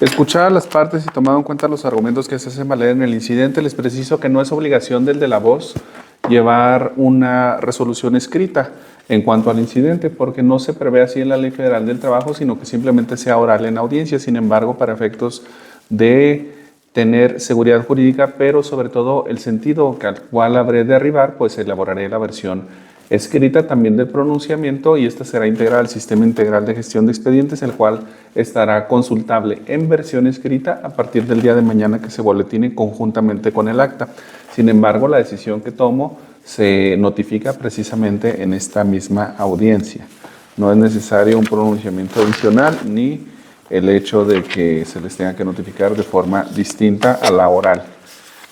Escuchadas las partes y tomado en cuenta los argumentos que se hacen valer en el incidente, les preciso que no es obligación del de la voz llevar una resolución escrita en cuanto al incidente, porque no se prevé así en la Ley Federal del Trabajo, sino que simplemente sea oral en audiencia. Sin embargo, para efectos de tener seguridad jurídica, pero sobre todo el sentido al cual habré de arribar, pues elaboraré la versión escrita también del pronunciamiento, y esta será integrada al Sistema Integral de Gestión de Expedientes, el cual estará consultable en versión escrita a partir del día de mañana que se boletine conjuntamente con el acta. Sin embargo, la decisión que tomo se notifica precisamente en esta misma audiencia. No es necesario un pronunciamiento adicional ni el hecho de que se les tenga que notificar de forma distinta a la oral.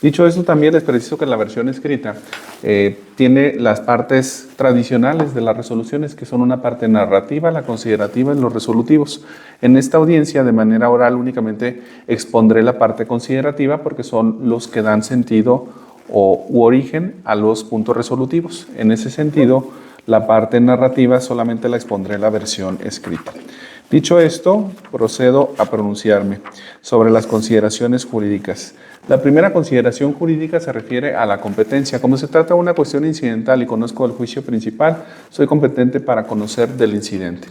Dicho esto, también les preciso que la versión escrita tiene las partes tradicionales de las resoluciones, que son una parte narrativa, la considerativa y los resolutivos. En esta audiencia, de manera oral, únicamente expondré la parte considerativa porque son los que dan sentido u origen a los puntos resolutivos. En ese sentido, la parte narrativa solamente la expondré en la versión escrita. Dicho esto, procedo a pronunciarme sobre las consideraciones jurídicas. La primera consideración jurídica se refiere a la competencia. Como se trata de una cuestión incidental y conozco el juicio principal, soy competente para conocer del incidente.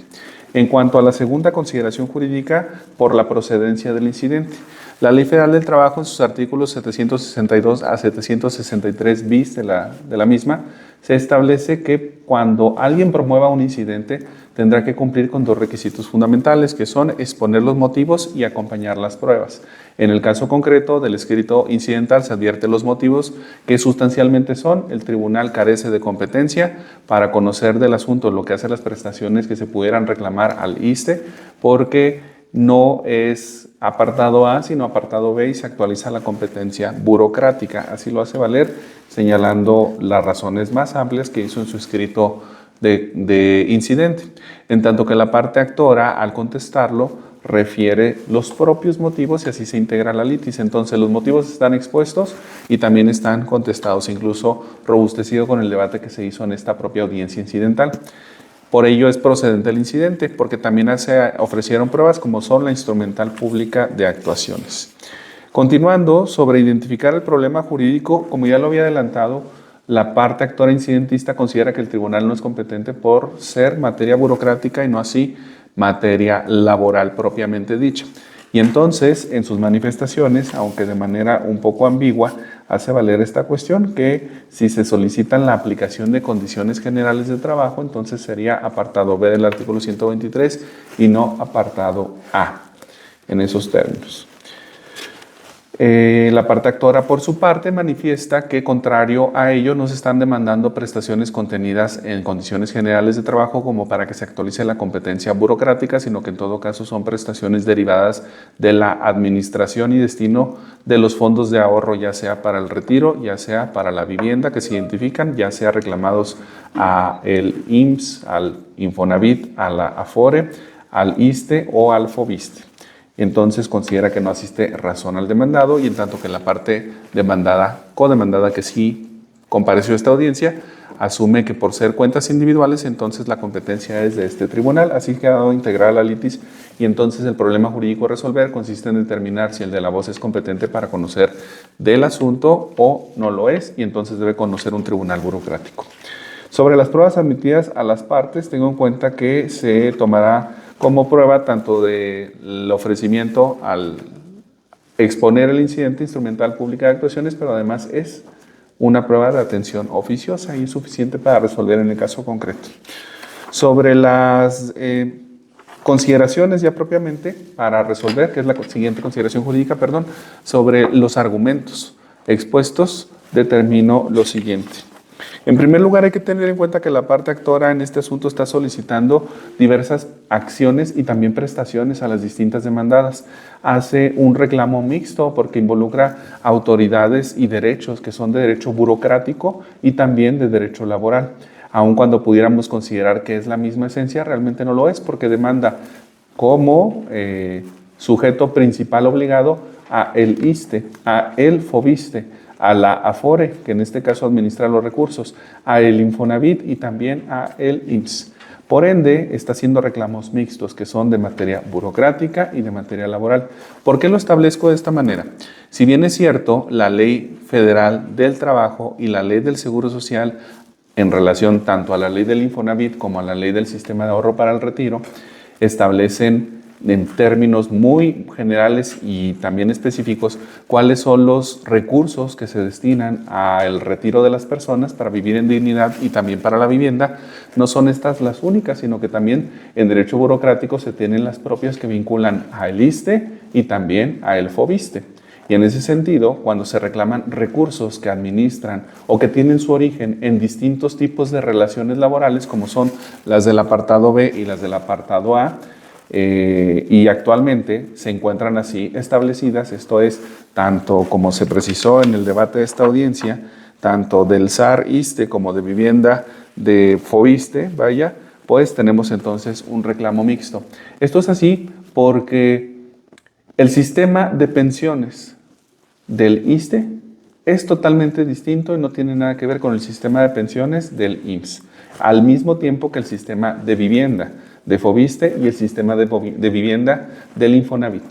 En cuanto a la segunda consideración jurídica, por la procedencia del incidente. La Ley Federal del Trabajo, en sus artículos 762 a 763 bis de la misma, se establece que cuando alguien promueva un incidente, tendrá que cumplir con dos requisitos fundamentales, que son exponer los motivos y acompañar las pruebas. En el caso concreto del escrito incidental se advierte los motivos, que sustancialmente son: el tribunal carece de competencia para conocer del asunto lo que hace las prestaciones que se pudieran reclamar al ISSSTE, porque no es apartado A, sino apartado B, y se actualiza la competencia burocrática. Así lo hace valer, señalando las razones más amplias que hizo en su escrito de incidente. En tanto que la parte actora, al contestarlo, refiere los propios motivos y así se integra la litis. Entonces, los motivos están expuestos y también están contestados, incluso robustecido con el debate que se hizo en esta propia audiencia incidental. Por ello es procedente el incidente, porque también se ofrecieron pruebas como son la instrumental pública de actuaciones. Continuando, sobre identificar el problema jurídico, como ya lo había adelantado, la parte actora incidentista considera que el tribunal no es competente por ser materia burocrática y no así materia laboral propiamente dicha. Y entonces, en sus manifestaciones, aunque de manera un poco ambigua, hace valer esta cuestión, que si se solicitan la aplicación de condiciones generales de trabajo, entonces sería apartado B del artículo 123 y no apartado A, en esos términos. La parte actora, por su parte, manifiesta que, contrario a ello, no se están demandando prestaciones contenidas en condiciones generales de trabajo como para que se actualice la competencia burocrática, sino que en todo caso son prestaciones derivadas de la administración y destino de los fondos de ahorro, ya sea para el retiro, ya sea para la vivienda, que se identifican, ya sea reclamados al IMSS, al Infonavit, a la Afore, al ISSSTE o al FOBISSSTE. Entonces considera que no asiste razón al demandado, y en tanto que la parte demandada, codemandada, que sí compareció a esta audiencia, asume que por ser cuentas individuales, entonces la competencia es de este tribunal. Así que ha dado integrada la litis, y entonces el problema jurídico a resolver consiste en determinar si el de la voz es competente para conocer del asunto o no lo es, y entonces debe conocer un tribunal burocrático. Sobre las pruebas admitidas a las partes, tengo en cuenta que se tomará como prueba tanto del ofrecimiento al exponer el incidente instrumental pública de actuaciones, pero además es una prueba de atención oficiosa y es suficiente para resolver en el caso concreto. Sobre las consideraciones ya propiamente para resolver, que es la siguiente consideración jurídica, sobre los argumentos expuestos, determino lo siguiente. En primer lugar, hay que tener en cuenta que la parte actora en este asunto está solicitando diversas acciones y también prestaciones a las distintas demandadas. Hace un reclamo mixto porque involucra autoridades y derechos que son de derecho burocrático y también de derecho laboral. Aun cuando pudiéramos considerar que es la misma esencia, realmente no lo es, porque demanda como sujeto principal obligado a el ISSSTE, a el FOBISSSTE, a la Afore, que en este caso administra los recursos, a el Infonavit y también a el IMSS. Por ende, está haciendo reclamos mixtos que son de materia burocrática y de materia laboral. ¿Por qué lo establezco de esta manera? Si bien es cierto, la Ley Federal del Trabajo y la Ley del Seguro Social, en relación tanto a la Ley del Infonavit como a la Ley del Sistema de Ahorro para el Retiro, establecen en términos muy generales y también específicos cuáles son los recursos que se destinan al retiro de las personas para vivir en dignidad y también para la vivienda. No son estas las únicas, sino que también en derecho burocrático se tienen las propias que vinculan al ISSSTE y también al FOBISSSTE. Y en ese sentido, cuando se reclaman recursos que administran o que tienen su origen en distintos tipos de relaciones laborales, como son las del apartado B y las del apartado A, y actualmente se encuentran así establecidas, esto es, tanto como se precisó en el debate de esta audiencia, tanto del SAR-ISSSTE como de vivienda de FOBISSSTE, vaya, pues tenemos entonces un reclamo mixto. Esto es así porque el sistema de pensiones del ISSSTE es totalmente distinto y no tiene nada que ver con el sistema de pensiones del IMSS, al mismo tiempo que el sistema de vivienda de FOBISSSTE y el sistema de vivienda del Infonavit.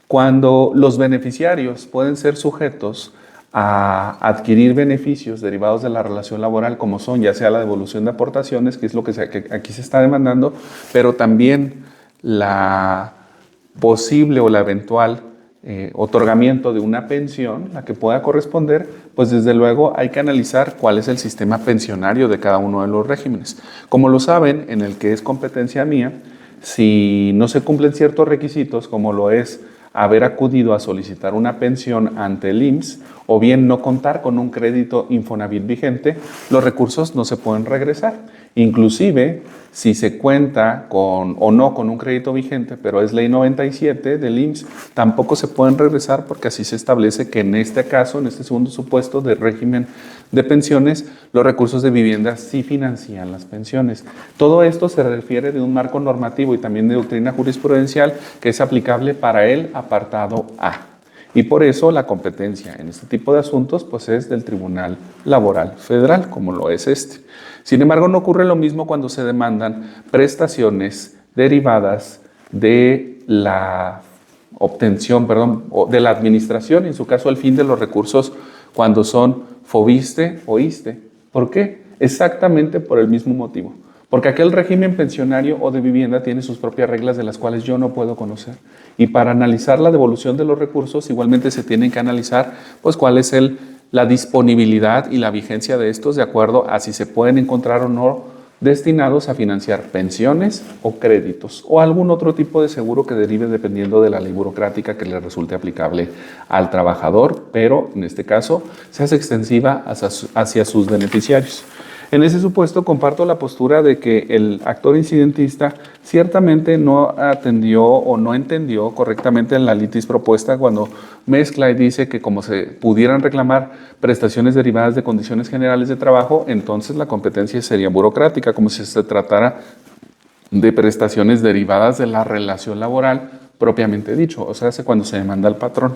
Cuando los beneficiarios pueden ser sujetos a adquirir beneficios derivados de la relación laboral, como son ya sea la devolución de aportaciones, que es lo que aquí se está demandando, pero también la posible o la eventual otorgamiento de una pensión, la que pueda corresponder, pues desde luego hay que analizar cuál es el sistema pensionario de cada uno de los regímenes. Como lo saben, en el que es competencia mía, si no se cumplen ciertos requisitos, como lo es haber acudido a solicitar una pensión ante el IMSS o bien no contar con un crédito Infonavit vigente, los recursos no se pueden regresar. Inclusive, si se cuenta con o no con un crédito vigente, pero es ley 97 del IMSS, tampoco se pueden regresar porque así se establece que en este caso, en este segundo supuesto de régimen de pensiones, los recursos de vivienda sí financian las pensiones. Todo esto se refiere de un marco normativo y también de doctrina jurisprudencial que es aplicable para el apartado A. Y por eso la competencia en este tipo de asuntos pues es del Tribunal Laboral Federal, como lo es este. Sin embargo, no ocurre lo mismo cuando se demandan prestaciones derivadas de la obtención, o de la administración, en su caso el fin de los recursos cuando son FOBISSSTE o ISSSTE. ¿Por qué? Exactamente por el mismo motivo. Porque aquel régimen pensionario o de vivienda tiene sus propias reglas de las cuales yo no puedo conocer. Y para analizar la devolución de los recursos, igualmente se tienen que analizar pues cuál es la disponibilidad y la vigencia de estos de acuerdo a si se pueden encontrar o no destinados a financiar pensiones o créditos o algún otro tipo de seguro que derive dependiendo de la ley burocrática que le resulte aplicable al trabajador, pero en este caso se hace extensiva hacia sus beneficiarios. En ese supuesto comparto la postura de que el actor incidentista ciertamente no atendió o no entendió correctamente la litis propuesta cuando mezcla y dice que como se pudieran reclamar prestaciones derivadas de condiciones generales de trabajo, entonces la competencia sería burocrática, como si se tratara de prestaciones derivadas de la relación laboral propiamente dicho, o sea, cuando se demanda al patrón.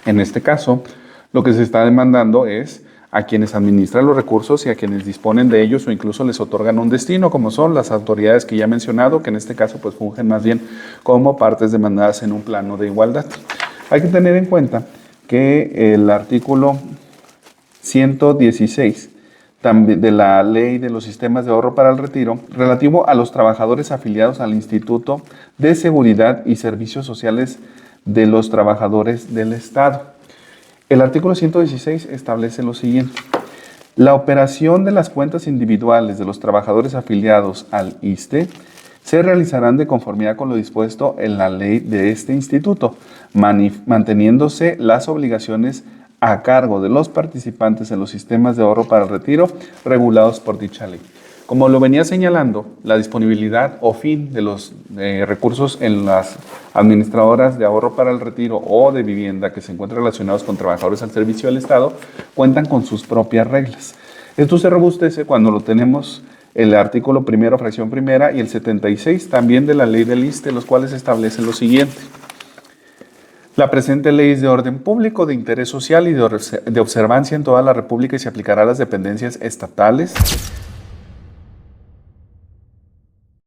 En este caso, lo que se está demandando es a quienes administran los recursos y a quienes disponen de ellos o incluso les otorgan un destino, como son las autoridades que ya he mencionado, que en este caso pues fungen más bien como partes demandadas en un plano de igualdad. Hay que tener en cuenta que el artículo 116 de la Ley de los Sistemas de Ahorro para el Retiro, relativo a los trabajadores afiliados al Instituto de Seguridad y Servicios Sociales de los Trabajadores del Estado. El artículo 116 establece lo siguiente. La operación de las cuentas individuales de los trabajadores afiliados al ISSSTE se realizarán de conformidad con lo dispuesto en la ley de este instituto, manteniéndose las obligaciones a cargo de los participantes en los sistemas de ahorro para el retiro regulados por dicha ley. Como lo venía señalando, la disponibilidad o fin de los recursos en las administradoras de ahorro para el retiro o de vivienda que se encuentran relacionados con trabajadores al servicio del Estado cuentan con sus propias reglas. Esto se robustece cuando lo tenemos el artículo primero, fracción primera, y el 76 también de la ley del ISSSTE, los cuales establecen lo siguiente. La presente ley es de orden público, de interés social y de observancia en toda la República y se aplicará a las dependencias estatales,